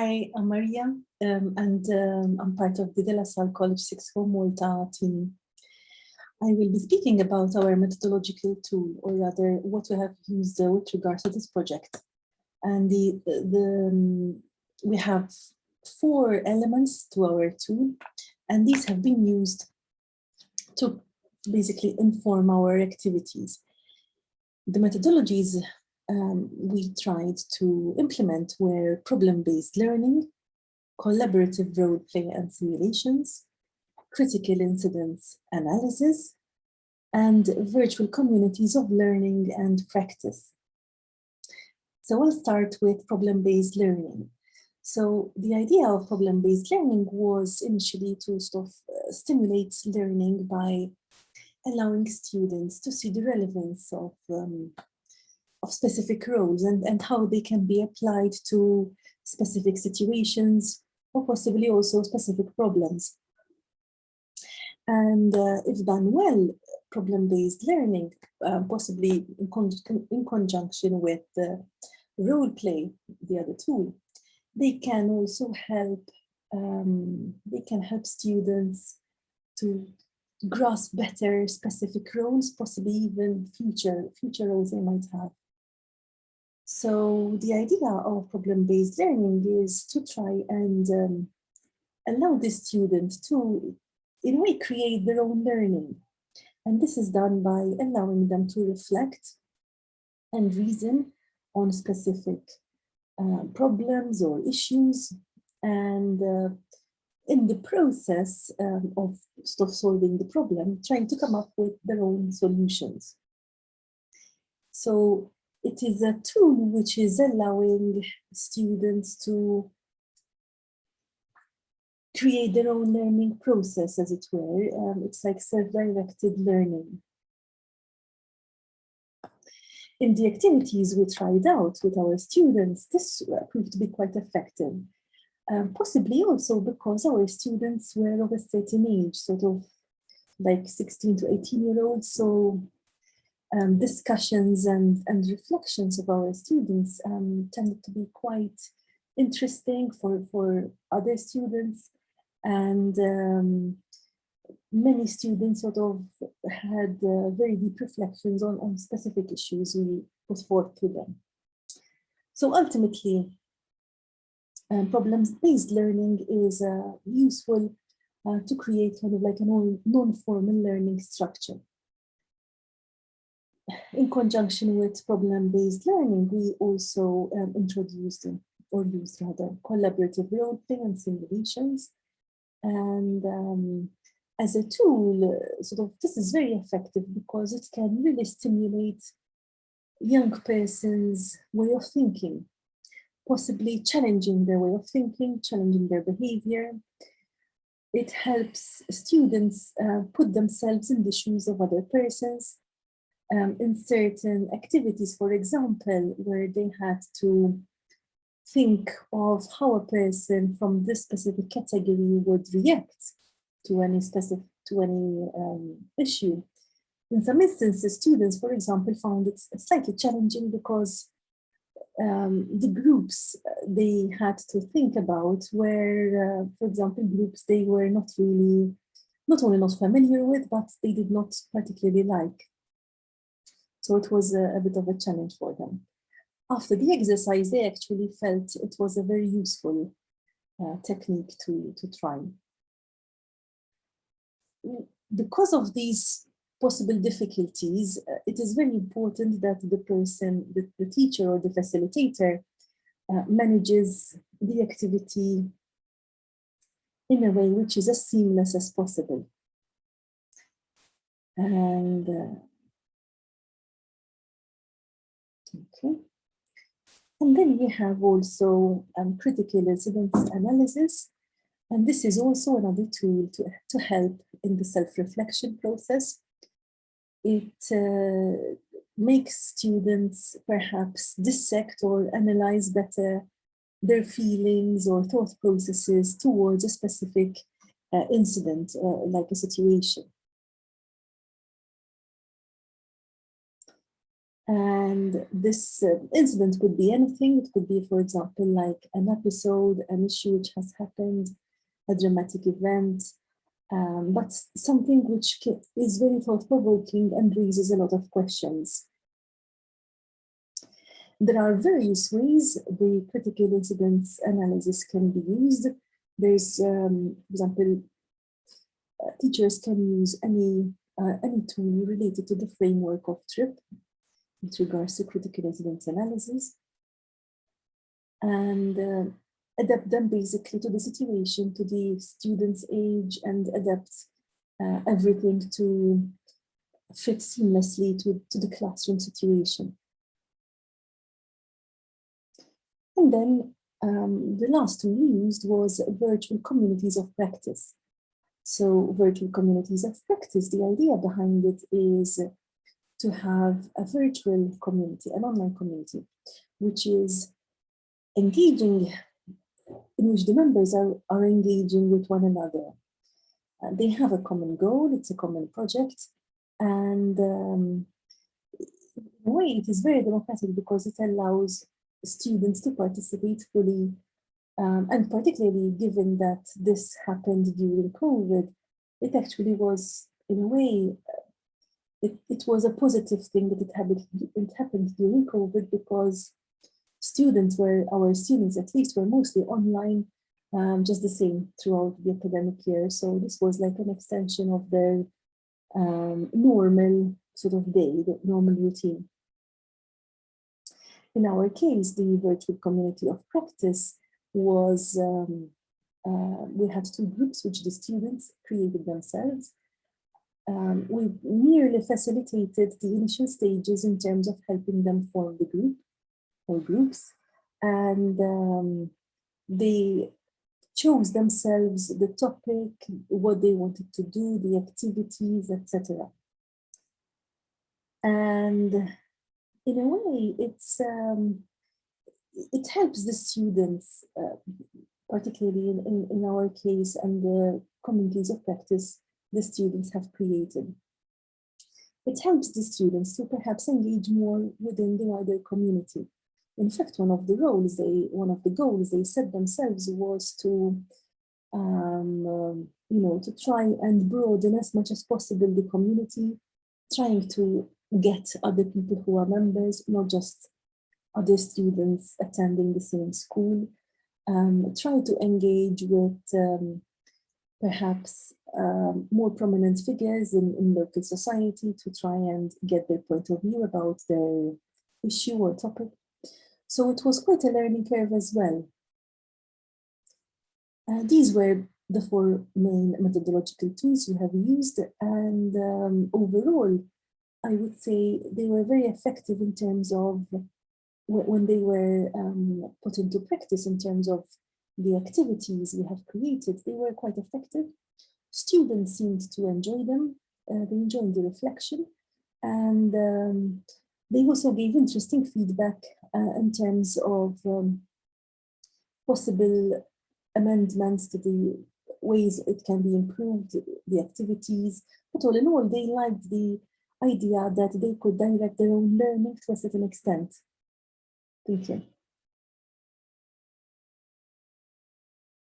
Hi, I'm Maria, and I'm part of the De La Salle College 6 for Malta team. I will be speaking about our methodological tool, or rather what we have used with regards to this project. And we have 4 elements to our tool, and these have been used to basically inform our activities. The methodologies we tried to implement were problem-based learning, collaborative role play and simulations, critical incidents analysis, and virtual communities of learning and practice. So I'll start with problem-based learning. So the idea of problem-based learning was initially to sort of stimulate learning by allowing students to see the relevance of specific roles and how they can be applied to specific situations or possibly also specific problems. And if done well, problem-based learning, possibly in conjunction with role play, the other tool, they can also help. They can help students to grasp better specific roles, possibly even future roles they might have. So the idea of problem-based learning is to try and allow the student to, in a way, create their own learning. And this is done by allowing them to reflect and reason on specific problems or issues. And in the process of solving the problem, trying to come up with their own solutions. So it is a tool which is allowing students to create their own learning process, as it were. It's like self-directed learning. In the activities we tried out with our students, this proved to be quite effective. Possibly also because our students were of a certain age, sort of like 16 to 18-year-olds. So discussions and reflections of our students tended to be quite interesting for other students. And many students sort of had very deep reflections on specific issues we put forth to them. So ultimately, problem-based learning is useful to create kind of like a non-formal learning structure. In conjunction with problem-based learning, we also introduced or used rather collaborative role-play and simulations. And as a tool, this is very effective because it can really stimulate young person's way of thinking, possibly challenging their way of thinking, challenging their behavior. It helps students put themselves in the shoes of other persons in certain activities, for example, where they had to think of how a person from this specific category would react to any issue. In some instances, students, for example, found it slightly challenging because the groups they had to think about were, for example, groups they were not only not familiar with, but they did not particularly like. So it was a bit of a challenge for them. After the exercise, they actually felt it was a very useful technique to try. Because of these possible difficulties, it is very important that the person, the teacher or the facilitator, manages the activity in a way which is as seamless as possible. And okay. And then we have also critical incidents analysis. And this is also another tool to help in the self-reflection process. It makes students perhaps dissect or analyze better their feelings or thought processes towards a specific incident, like a situation. And this incident could be anything. It could be, for example, like an episode, an issue which has happened, a dramatic event, but something which is very thought-provoking and raises a lot of questions. There are various ways the critical incidents analysis can be used. There's, for example, teachers can use any tool related to the framework of TRIP with regards to critical incidents analysis, and adapt them basically to the situation, to the student's age, and adapt everything to fit seamlessly to the classroom situation. And then the last tool we used was virtual communities of practice. So virtual communities of practice, the idea behind it is to have a virtual community, an online community, which is engaging, in which the members are engaging with one another. They have a common goal, it's a common project, and in a way it is very democratic because it allows students to participate fully, and particularly given that this happened during COVID, it actually was, in a way, it was a positive thing that it happened during COVID, because our students at least were mostly online, just the same throughout the academic year. So this was like an extension of their normal sort of day, the normal routine. In our case, the virtual community of practice was, we had two groups which the students created themselves. We merely facilitated the initial stages in terms of helping them form the group or groups, and they chose themselves the topic, what they wanted to do, the activities, etc. And in a way, it helps the students, particularly in our case and the communities of practice the students have created. It helps the students to perhaps engage more within the wider community. In fact, one of the goals they set themselves was to, to try and broaden as much as possible the community, trying to get other people who are members, not just other students attending the same school, try to engage with perhaps more prominent figures in local society to try and get their point of view about their issue or topic. So it was quite a learning curve as well. These were the four main methodological tools we have used, and overall, I would say they were very effective in terms of when they were put into practice in terms of the activities we have created. They were quite effective. Students seemed to enjoy them. They enjoyed the reflection, and they also gave interesting feedback in terms of possible amendments to the ways it can be improved, the activities. But all in all, they liked the idea that they could direct their own learning to a certain extent. Thank you.